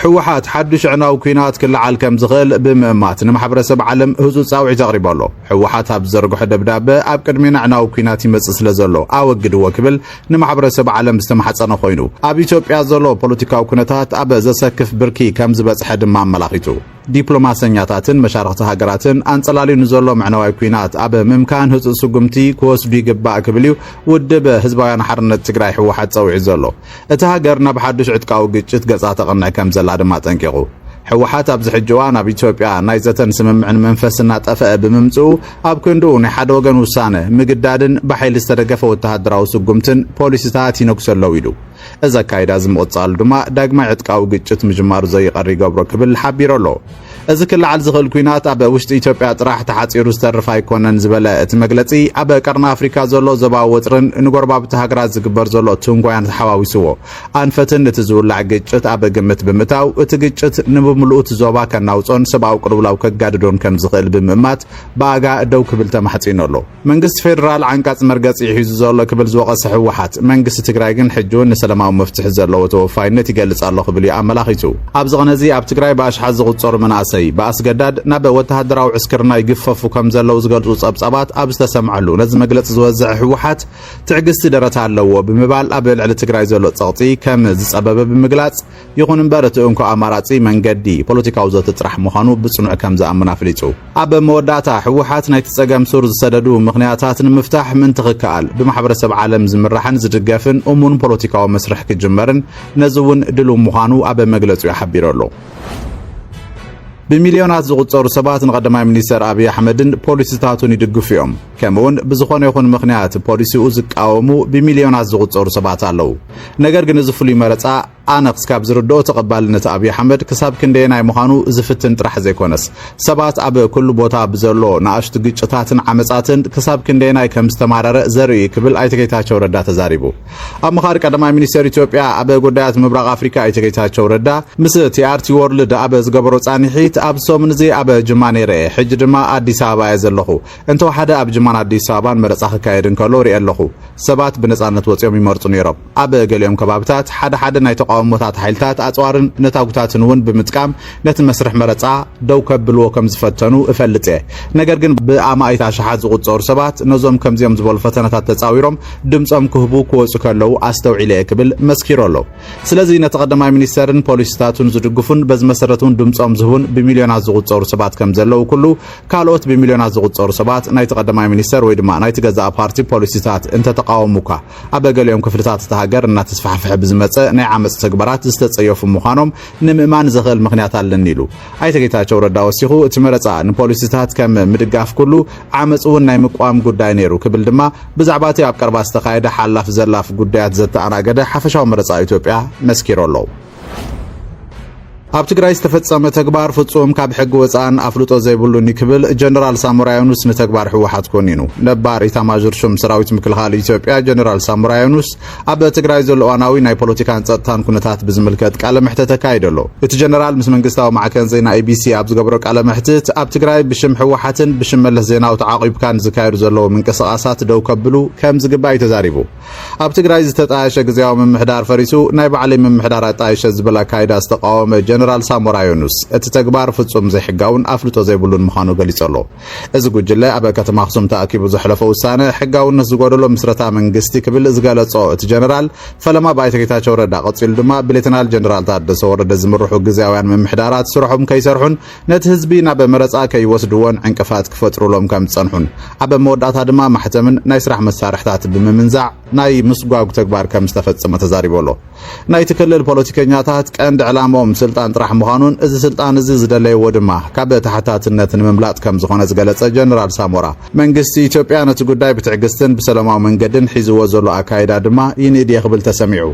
حوحات حدش عناو كينات كل عالكم زغل بمئمات نمحبرسب عالم هزو تساوعي تغريبا له حوحات هابزرقو حدا بدابة أبقد من عناو كيناتي مسس لزلو أوقد وكبل نمحبرسب عالم استمحصنا خوينو أبي توبيا زلو بوليتيكاو كنتات أبا زسكف بركي كم زبس حد مع ملاقيتو ዲፕሎማሰኛታትን መሻርክተ ሃገራትን አንጸላሊ ንዘሎ መዕናዋይ ኩናት አበ ምምካን ህጹጽ ጉምቲ ኮስዱ ይግባእ ክብልዩ ውድበ ህዝባውያን ሓርነት ትግራይ ሕወሓት ጸውዒ ዘሎ እቲ ሃገርና ብሓድሽ ዕጥቃዊ ግጭት ገጻ ተቐንዕ ከም ዘላ ድማ ጠንቂቑ ሕወሓት ኣብ ዝሕጅዋን ኣብ ኢትዮጵያ ናይ ዘተን ስምምዕን መንፈስና ጠፍአ ብምምጽኡ ኣብ ክንዱ ናይ ሓደ ወገን ውሳነ ምግዳድን ብሓይሊ ዝተደገፈ ወተሃደራዊ ስጉምትን ፖሊሲታት ይነግሰለው ኢሉ እዛ ካይዳ ዝምቕጻል ድማ ዳግማይ ዕጥቃዊ ግጭት ምጅማሩ ዘይቀሪ ገብሮ ክብል ሓቢሩ ኣሎ እዚ ክልዓል ዝኽእል ኩናት ኣብ ውሽጢ ኢትዮጵያ ጥራሕ ተሓጺሩ ዝተርፍ ኣይኮነን ዝበለ እቲ መግለጺ ኣብ ቀርኒ ኣፍሪካ ዘሎ ዘባዊ ወጥርን ንጎረባብቲ ሃገራት ዝግበር ዘሎ ትንጓያን ተሓዋዊስዎ ኣንፈትን እቲ ዝውላዕ ግጭት ኣብ ግምት ብምታው እቲ ግጭት ንምምልኡት ዞባ ከናውጾን ሰብኣዊ ቅልውላው ከጋድዶን ከም ዝኽእል ብምእማት ባጋ ደው ክብል ተማሕጺኑ ኣሎ መንግስቲ ፌደራል ዓንቃጽ መርገጺ ሒዙ ዘሎ ክብል ዝወቐሰ ሕወሓት መንግስቲ ትግራይ ግን ሕጂውን ሰላማዊ መፍትሕ ዘለዎ ተወፋይነት ይገልጽ ኣሎ ክብል ኣመላኺቱ ኣብ ዝቕነዚ ኣብ ትግራይ ብኣሽሓት ዝቑጸሩ መናእሰይ በአስገዳድ ናብ ወተሃደራዊ ዕስክርና ይግፈፉ ከም ዘለው ዝገልጹ ጸብጻባት ኣብ ዝተሰምዓሉ ነዚ መግለጽ ዝወዝዕ ሕወሓት ትዕግስቲ ደረታ ኣለዎ ብምባል ኣብ ልዕሊ ትግራይ ዘሎ ጸቕጢ ከም ዝጸበበ ብምግላጽ ይኹን እምበር እቲ እንኳ ኣማራጺ መንገዲ ፖለቲካዊ ዘተ ጥራሕ ምዃኑ ብጽኑዕ ከም ዝኣምና ፍሊጹ ኣብ መወዳእታ ሕወሓት ናይቲ ጸገም ሱር ዝሰደዱ ምኽንያታት ንምፍታሕ ምን ትኽክኣል ብማሕበረሰብ ዓለም ዝምራሕን ዝድገፍን እሙን ፖለቲካዊ መስርሕ ክጅመርን ነዚ እውን ድሉ ምዃኑ ኣብ መግለጹ ይሓቢሩ ኣሎ بمليونات زغطور سبات نقدماء منيستر أبي أحمدن بوليسيتاتون يدقف يوم كمون بزخون يخون مخنيات بوليسي أوزك أومو بمليونات زغطور سبات اللو نقر جنزفولي مرتع أنا قسكاب زردو تقبل أبي أحمد كساب كندينا مخانو زفتن ترح زيكونس سبات أب كل بوتا بزرلو ناشت قيتشتاتن عمساتن كساب كندينا كمستمرر زري كبل أيتكيتاتشو ردات زاريبو أب مخارك قدماء منيستر إثيوبيا أب قدات مبرغ أفريقيا أيتكيتاتشو ردا مثل تيارتي وورلد أب زقبرو صانحيت أب سومنزي أب جماني رأي حج دما أديس أبا يزلخو انتو حدا أب جمان أديس أبان مرساخ كايدن كالوري اللخو سبات بنسانة وطيوم يمرتون يرب أب قليوم كبابتات حدا نايتو قوموتات حيلتات أطوارن نتاوقتاتن ون بمتقام نت مسرح مرصع دو كبلو كم زفتنو افلطه ነገር ግን በአማይታ ሻሓት ዝቁጽሩ ሰባት ነዞም ከምዚኦም ዝበሉ ፈተናታት ተጻዊሮም ድምጾም ክህቡ ክወጹ ከለው አስተውዒለ ክብል መስኪሮሎ ስለዚ ነተቀደማይ ሚኒስተርን ፖሊስታቱን ዝድግፉን በዝመሰረቱን ድምጾም ዝሁን በሚሊዮናት ዝቁጽሩ ሰባት ከም ዘለው ኩሉ ካልኦት በሚሊዮናት ዝቁጽሩ ሰባት ናይ ተቀደማይ ሚኒስተር ወይ ድማ ናይ ተገዛ ፓርቲ ፖሊስታት እንተ ተቃወሙካ አበገሊዮም ክፍልታት ተሃገር እና ተስፋሕፍሕ ብዝመጸ ናይ ዓመጽ ተግባራት ዝተጸየፉ ምዃኖም ንምእማን ዝኽእል ምኽንያት አለን ኢሉ ኣይተጌታቸው ረዳ ወሲኹ እቲ መረጻ ንፖሊስታት ከም ምድጋፍ ኩሉ ዓመጽውን ናይ ምቋም ጉዳይ ነይሩ ክብል ድማ ብዛዕባቲ ኣብ ቀርባ ዝተኻየደ ሓላፍ ዘላፍ ጉዳያት ዘተኣናገደ ሓፈሻዊ መረጻ ኢትዮጵያ መስኪሮሎ ኣብ ትግራይ ዝተፈጸመ ተግባር ፍጹም ካብ ሕጊ ወፃን ኣፍልጦ ዘይብሉን ይክብል ጀነራል ሳሙራ ዩኑስ ንተግባር ሕወሓት ኮኒኑ ነባር ኢታማዦር ሹም ሰራዊት ምክልኻል ኢትዮጵያ ጀነራል ሳሙራ ዩኑስ ኣብ ትግራይ ዘሎ ዋናዊ ናይ ፖለቲካን ጸጥታን ኩነታት ብዝምልከት ቃለ መሕተት ተካይደሎ እቲ ጀነራል ምስ መንግስታዊ ማዕከን ዜና ABC ኣብ ዝገብሮ ቃለ መሕተት ኣብ ትግራይ ብሽም ሕወሓትን ብሽም መለስ ዜናዊ ተዓቂብካን ዝካየዱ ዘለዉ ምንቅስቓሳት ደው ከብሉ ከም ዝግባእ ተዛሪቡ ኣብ ትግራይ ዝተጣየሸ ግዜያዊ ምምሕዳር ፈሪሱ ናይ ባዕለይ ምምሕዳር ኣጣየሸ ዝብል ኣካይዳ ዝተቃወመ ጀነራል ሳሙራ ዩኑስ እቲ ተግባር ፍጹም ዘይሕጋውን ኣፍልጦ ዘይብሉን ምዃኑ ገሊጹሎ እዚ ጉጅለ ኣብ ከተማ ኣክሱም ተኣኪቡ ዘሕለፈ ውሳነ ሕጋውነት ዝጎደሎ ምስረታ መንግስቲ ክብል ዝገለጾ እቲ ጀነራል ፈለማ ባይተጌታቸው ረዳ ቀጺሉ ድማ ብሌተናል ጀነራል ታደሰ ወረደ ዝምርሑ ግዜያውያን ምምሕዳራት ስርሖም ከይሰርሑን ነቲ ህዝቢ ናብ መረጻ ከይወስድዎን ዕንቅፋት ክፈጥሩሎም ከም ዝጸንሑን ኣብ መወዳእታ ድማ ማሕተምን ናይ ስራሕ መሳርሕታት ብምምንዛዕ ናይ ምስጓጉ ተግባር ከም ዝተፈጸመ ተዛሪበሎ ናይ ትክልል ፖለቲከኛታት ቀንዲ ዕላማኦም ስልጣን ጥራሕ ምዃኑን እዚ ስልጣን እዚ ዝደለይዎ ድማ ካብ ተሓታትነት ንምምላጥ ከም ዝኾነ ዝገለጸ ጀነራል ሳሞራ መንግስቲ ኢትዮጵያ ነቲ ጉዳይ ብትዕግስትን ብሰላማዊ መንገድን ሒዝዎ ዘሎ ኣካይዳ ድማ ይንእድ ይኽብል ተሰሚዑ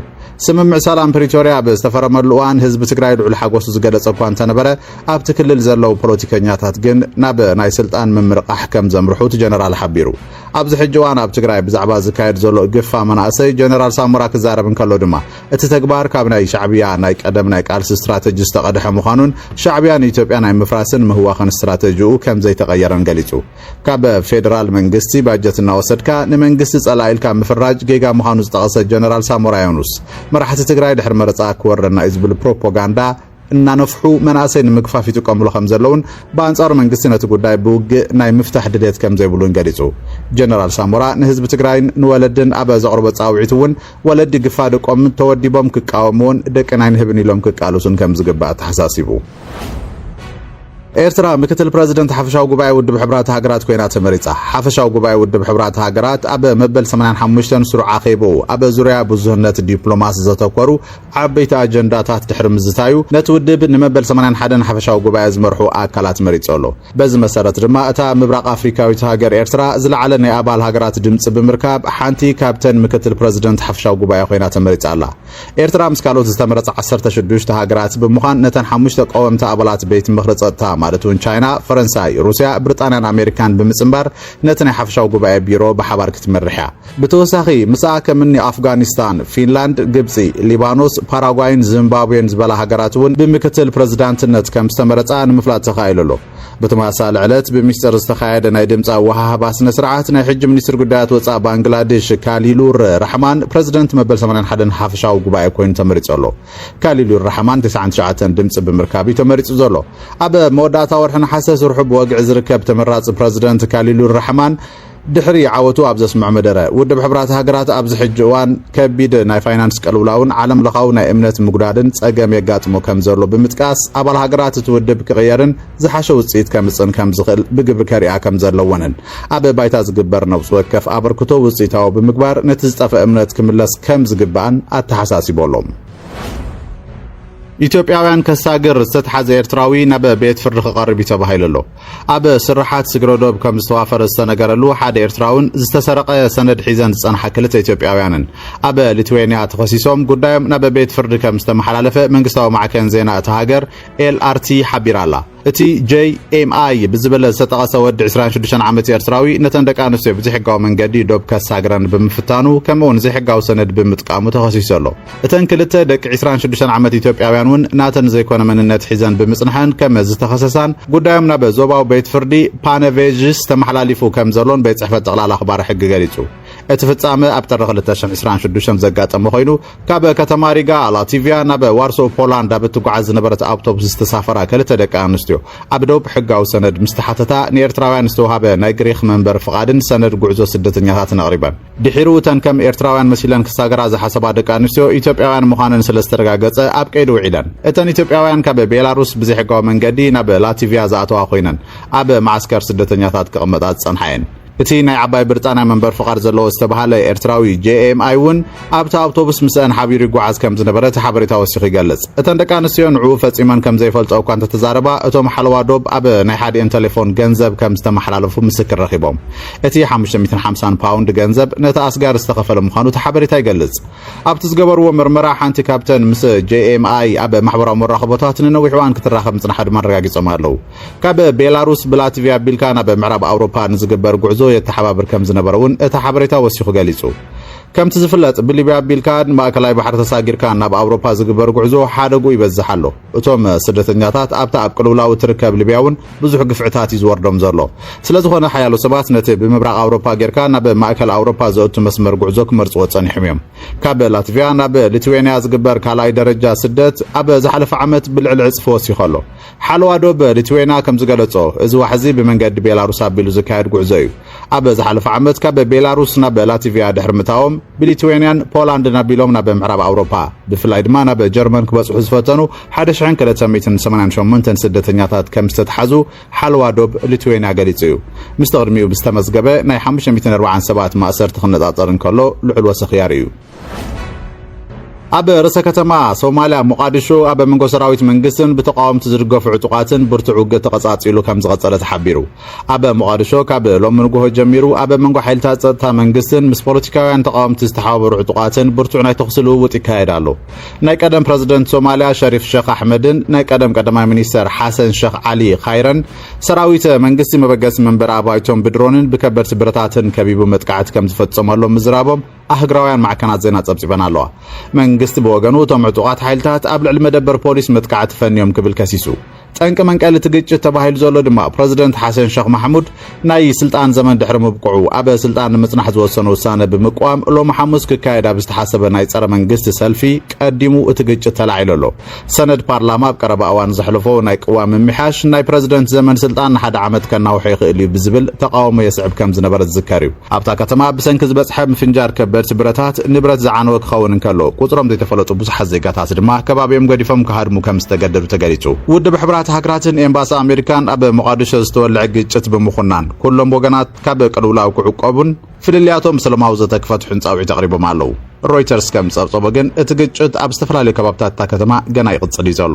ስምምዕ ሰላም ፕሪቶሪያ ብዝተፈረመሉ እዋን ህዝቢ ትግራይ ልዑል ሓጎሱ ዝገለጸ እኳ እንተነበረ ኣብቲ ክልል ዘለው ፖለቲከኛታት ግን ናብ ናይ ስልጣን ምምርቃሕ ከም ዘምርሑ እቲ ጀነራል ሓቢሩ ኣብዚ ሕጂ እዋን ኣብ ትግራይ ብዛዕባ ዝካየድ ዘሎ ግፋ መናእሰይ ጀነራል ሳሞራ ክዛረብ እንከሎ ድማ እቲ ተግባር ካብ ናይ ሻዕብያ ናይ ቀደም ናይ ቃልሲ ስትራቴጂ ዝተቐድሐ ምዃኑን ሻዕብያ ንኢትዮጵያ ናይ ምፍራስን ምህዋኽን ስትራቴጂኡ ከም ዘይተቐየረን ገሊጹ ካብ ፌደራል መንግስቲ ባጀት እናወሰድካ ንመንግስቲ ጸላኢልካ ምፍራጅ ጌጋ ምዃኑ ዝጠቐሰ ጀነራል ሳሞራ ዩኑስ መራሕቲ ትግራይ ድሕሪ መረጻ ክወረና እዩ ዝብል ፕሮፓጋንዳ እናነፍሑ መናእሰይ ንምግፋፍ ይጥቀምሉ ከም ዘለውን በአንጻሩ መንግስቲ ነቲ ጉዳይ ብውግእ ናይ ምፍታሕ ድሌት ከም ዘይብሉን ገሊጹ ጀነራል ሳሞራ ንህዝቢ ትግራይን ንወለድን ኣብ ዘቕርቦ ጻውዒት እውን ወለዲ ግፋደቆም ተወዲቦም ክቃወሙን ደቂ ናይ ንህብን ኢሎም ክቃልሱን ከም ዝግባእ ተሓሳሲቡ ኤርትራ ምክትል ፕሬዝደንት ሓፈሻዊ ጉባኤ ውድብ ሕብራት ሃገራት ኮይና ተመሪጻ ሓፈሻዊ ጉባኤ ውድብ ሕብራት ሃገራት ኣብ መበል 85 ስሩዕ ኣኼቡ ኣብ ዙርያ ብዙህነት ዲፕሎማሲ ዘተኮሩ ዓበይቲ ኣጀንዳታት ድሕሪ ምዝታዩ ነቲ ውድብ ንመበል 81 ሓፈሻዊ ጉባኤ ዝመርሑ ኣካላት መሪጹ ኣሎ በዚ መሰረት ድማ እታ ምብራቕ ኣፍሪካዊት ሃገር ኤርትራ ዝለዓለ ናይ ኣባል ሃገራት ድምፂ ብምርካብ ሓንቲ ካብተን ምክትል ፕሬዝደንት ሓፈሻዊ ጉባኤ ኮይና ተመሪጻ ኣላ ኤርትራ ምስ ካልኦት ዝተመረጸ 16 ሃገራት ብምዃን ነተን 5 ቀወምቲ ኣባላት ቤት ምኽሪ ጸጥታ ማለት እውን ቻይና ፈረንሳይ ሩስያ ብሪጣንያን ኣሜሪካን ብምጽምባር ነቲ ናይ ሓፈሻዊ ጉባኤ ቢሮ ብሓባር ክትመርሕ ብተወሳኺ ምስኣ ከምኒ ኣፍጋኒስታን ፊንላንድ ግብፂ ሊባኖስ ፓራጓይን ዚምባብዌን ዝበላ ሃገራት እውን ብምክትል ፕሬዝዳንትነት ከም ዝተመረጻ ንምፍላጥ ተኻኢሉ ኣሎ በተመሳሳሊ ዕለት ብምስጢር ዝተኻየደ ናይ ድምፂ ወሃሃባ ስነ ስርዓት ናይ ሕጂ ሚኒስትር ጉዳያት ወፃኢ ባንግላዴሽ ካሊሉር ረሕማን ፕሬዝዳንት መበል 81 ሓፈሻዊ ጉባኤ ኮይኑ ተመሪጹ ኣሎ ካሊሉር ረሕማን 99 ድምፂ ብምርካብ ተመሪጹ ዘሎ ኣብ መወዳእታ ወርሒ ነሓሰ ስርሑ ብወግዒ ዝርከብ ተመራጺ ፕሬዝዳንት ካሊሉር ረሕማን ድሕሪ ዓወቱ ኣብ ዘስምዕ መደረ ውድብ ሕብራት ሃገራት ኣብ ዝሕጂ እዋን ከቢድ ናይ ፋይናንስ ቀልውላውን ዓለም ለኻዊ ናይ እምነት ምጉዳድን ጸገም የጋጥሞ ከም ዘሎ ብምጥቃስ ኣባል ሃገራት እቲ ውድብ ክቕየርን ዝሓሸ ውፅኢት ከምፅን ከም ዝኽእል ብግብሪ ከሪኣ ከም ዘለወንን ኣብ ባይታ ዝግበር ነብሲ ወከፍ ኣበርክቶ ውፅኢታዊ ብምግባር ነቲ ዝጠፍአ እምነት ክምለስ ከም ዝግባእን ኣተሓሳሲቦሎም ኢትዮጵያውያን ከሳግር ዝተተሓዘ ኤርትራዊ ናብ ቤት ፍርዲ ክቐርብ ተባሂሉ ኣሎ ኣብ ስራሓት ስግረዶብ ከም ዝተዋፈረ ዝተነገረሉ ሓደ ኤርትራውን ዝተሰረቀ ሰነድ ሒዘን ዝጸንሐ ክልተ ኢትዮጵያውያንን ኣብ ሊትዌንያ ተኸሲሶም ጉዳዮም ናብ ቤት ፍርዲ ከም ዝተመሓላለፈ መንግስታዊ ማዕከን ዜና እቲ ሃገር ኤልአርቲ ሓቢራ ኣላ እቲ JMI ብዝበለ ዝተጠቐሰ ወዲ 26 ዓመት ኤርትራዊ ነተን ደቂ ኣንስትዮ ብዘይሕጋዊ መንገዲ ዶብ ከሳግረን ብምፍታኑ ከምኡውን ዘይሕጋዊ ሰነድ ብምጥቃሙ ተኸሲሱ ኣሎ እተን ክልተ ደቂ 26 ዓመት ኢትዮጵያውያን እውን ናተን ዘይኮነ መንነት ሒዘን ብምጽንሐን ከም ዝተኸሰሳን ጉዳዮም ናብ ዞባዊ ቤት ፍርዲ ፓነቬጅስ ተመሓላሊፉ ከም ዘሎን ቤት ጽሕፈት ጠቕላላ ኣኽባር ሕጊ ገሊጹ እቲ ፍጻመ ኣብ ጥሪ 2026 ዘጋጠመ ኮይኑ ካብ ከተማ ሪጋ ላትቪያ ናብ ዋርሶ ፖላንድ ኣብ እትጓዓዝ ዝነበረት ኣውቶቡስ ዝተሳፈራ ክልተ ደቂ ኣንስትዮ ኣብ ደቡብ ሕጋዊ ሰነድ ምስተሓተታ ንኤርትራውያን ዝተዋሃበ ናይ ግሪክ መንበር ፍቓድን ሰነድ ጉዕዞ ስደተኛታትን ኣቕሪበን ድሒሩ እተን ከም ኤርትራውያን መሲለን ክሳገራ ዝሓሰባ ደቂ ኣንስትዮ ኢትዮጵያውያን ምዃነን ስለ ዝተረጋገጸ ኣብ ቀይዲ ውዒለን እተን ኢትዮጵያውያን ካብ ቤላሩስ ብዘይሕጋዊ መንገዲ ናብ ላትቪያ ዝኣተዋ ኮይነን ኣብ ማዕስከር ስደተኛታት ክቕመጣ ዝጸንሐየን እቲ ናይ ዓባይ ብሪጣንያ መንበር ፍቓድ ዘለዎ ዝተባሃለ ኤርትራዊ JMI እውን ኣብታ ኣውቶቡስ ምስአን ሓቢሩ ይጓዓዝ ከም ዝነበረ ሓበሬታ ወሲኹ ይገልጽ እተን ደቂ ኣንስትዮ ንዕኡ ፈጺመን ከም ዘይፈልጦ እኳ እንተተዛረባ እቶም ሓለዋ ዶብ ኣብ ናይ ሓዲአን ቴሌፎን ገንዘብ ከም ዝተመሓላለፉ ምስክር ረኺቦም እቲ 550 ፓውንድ ገንዘብ ነቲ ኣስጋር ዝተኸፈለ ምዃኑ እቲ ሓበሬታ ይገልጽ ኣብቲ ዝገበርዎ ምርመራ ሓንቲ ካብተን ምስ JMI ኣብ ማሕበራዊ መራኸቦታት ንነዊሕ እዋን ክትራኸብ ምጽናሓ ድማ ረጋጊጾም ኣለዉ ካብ ቤላሩስ ብላትቪያ ኣቢልካ ናብ ምዕራብ ኣውሮፓ ንዝግበር ጉዕዞ የተሓባበር ከም ዝነበረውን እቲ ሓበሬታ ወሲኹ ገሊጹ ከምቲ ዝፍለጥ ብሊብያ ኣቢልካ ማእከላይ ባሕሪ ተሳጊርካ ናብ ኣውሮፓ ዝግበር ጉዕዞ ሓደጉ ይበዝሕ ኣሎ እቶም ስደተኛታት ኣብታ ኣብ ቅልውላዊ ትርከብ ሊብያ እውን ብዙሕ ግፍዕታት ይዝወርዶም ዘሎ ስለዝኾነ ሓያሎ ሰባት ነቲ ብምብራቕ ኣውሮፓ ጌርካ ናብ ማእከል ኣውሮፓ ዘእቱ መስመር ጉዕዞ ክመርጽዎ ጸኒሖም እዮም ካብ ላትቪያ ናብ ሊትዌንያ ዝግበር ካልኣይ ደረጃ ስደት ኣብ ዝሓለፈ ዓመት ብልዕሊ ዕፅፊ ወሲኹ ኣሎ ሓለዋ ዶብ ሊትዌንያ ከም ዝገለጾ እዚ ዋሕዚ ብመንገዲ ቤላሩስ ኣቢሉ ዝካየድ ጉዕዞ እዩ ኣብ ዝሓለፈ ዓመት ካብ ቤላሩስ ናብ ላትቪያ ድሕሪ ምታዎም ብሊትዌንያን ፖላንድ ናቢሎም ናብ ምዕራብ ኣውሮፓ ብፍላይ ድማ ናብ ጀርመን ክበጽሑ ዝፈተኑ 1288 ስደተኛታት ከም ዝተተሓዙ ሓለዋ ዶብ ሊትዌንያ ገሊጹ እዩ ምስ ተቕድሚኡ ብዝተመዝገበ ናይ 540 ሰባት ማእሰርቲ ክነጻጸር እንከሎ ልዑል ወሰኽያር እዩ ኣብ ርእሰ ከተማ ሶማልያ ሞቃዲሾ ኣብ መንጎ ሰራዊት መንግስትን ብተቃወምቲ ዝድገፉ ዕጡቃትን ብርቱዕ ውግእ ተቐጻጺሉ ከም ዝቐጸለ ተሓቢሩ ኣብ ሞቃዲሾ ካብ ሎሚ ንግሆ ጀሚሩ ኣብ መንጎ ሓይልታት ጸጥታ መንግስትን ምስ ፖለቲካውያን ተቃወምቲ ዝተሓባበሩ ዕጡቃትን ብርቱዕ ናይ ተኽሲ ልውውጥ ይካየድ ኣሎ ናይ ቀደም ፕረዚደንት ሶማልያ ሸሪፍ ሼክ ኣሕመድን ናይ ቀዳማይ ሚኒስተር ሓሰን ሼክ ዓሊ ኻይረን ሰራዊት መንግስቲ መበገሲ መንበር ኣባይቶም ብድሮንን ብከበድቲ ብረታትን ከቢቡ መጥቃዕቲ ከም ዝፈጸመሎም ምዝራቦም ኣህግራውያን ማዕከናት ዜና ጸብጺበን ኣለዋ መንግስቲ ብወገኑ እቶም ዕጡቃት ሓይልታት ኣብ ልዕሊ መደበር ፖሊስ መጥቃዕቲ ፈንዮም ክብል ከሲሱ ጠንቅ መንቀል ትግጭት ተባሂሉ ዘሎ ድማ ፕሬዝዳንት ሐሰን ሼኽ መሐሙድ ናይ ስልጣን ዘመን ድሕሪ ምብቅዑ አበ ስልጣን ምጽናሕ ዝወሰኑ ውሳነ ብምቋም ሎም ሐሙስ ክካየድ ኣብ ዝተሓሰበ ናይ ጸረ መንግስቲ ሰልፊ ቀዲሙ እቲ ግጭት ተላዒለሎ ሰነድ ፓርላማ ኣብ ቀረባ እዋን ዘሕልፎ ናይ ቅዋም ምምሓሽ ናይ ፕሬዝዳንት ዘመን ስልጣን ንሓደ ዓመት ከናውሕ ይኽእል እዩ ብዝብል ተቃውሞ የስዕብ ከም ዝነበረ ዝዝከር እዩ ኣብታ ከተማ ብሰንኪ ዝበጽሐ ምፍንጃር ከበድቲ ብረታት ንብረት ዝዓነወ ክኸውን እንከሎ ቁጽሮም ዘይተፈለጡ ብዙሓት ዜጋታት ድማ ከባቢኦም ገዲፎም ክሃድሙ ከም ዝተገደዱ ተገሊጹ ውድብ ሕብራት ሃገራትን ኤምባሲ ኣሜሪካን ኣብ ሞቃዲሾ ዝተወልዐ ግጭት ብምኹናን ኩሎም ወገናት ካብ ቅልውላው ክዕቀቡን ፍልልያቶም ሰላማዊ ዘተክፈትሑን ጻውዒት ኣቕሪቦም ኣለዉ ሮይተርስ ከም ጸብጸቦ ግን እቲ ግጭት ኣብ ዝተፈላለዩ ከባብታት ከተማ ገና ይቕጽል እዩ ዘሎ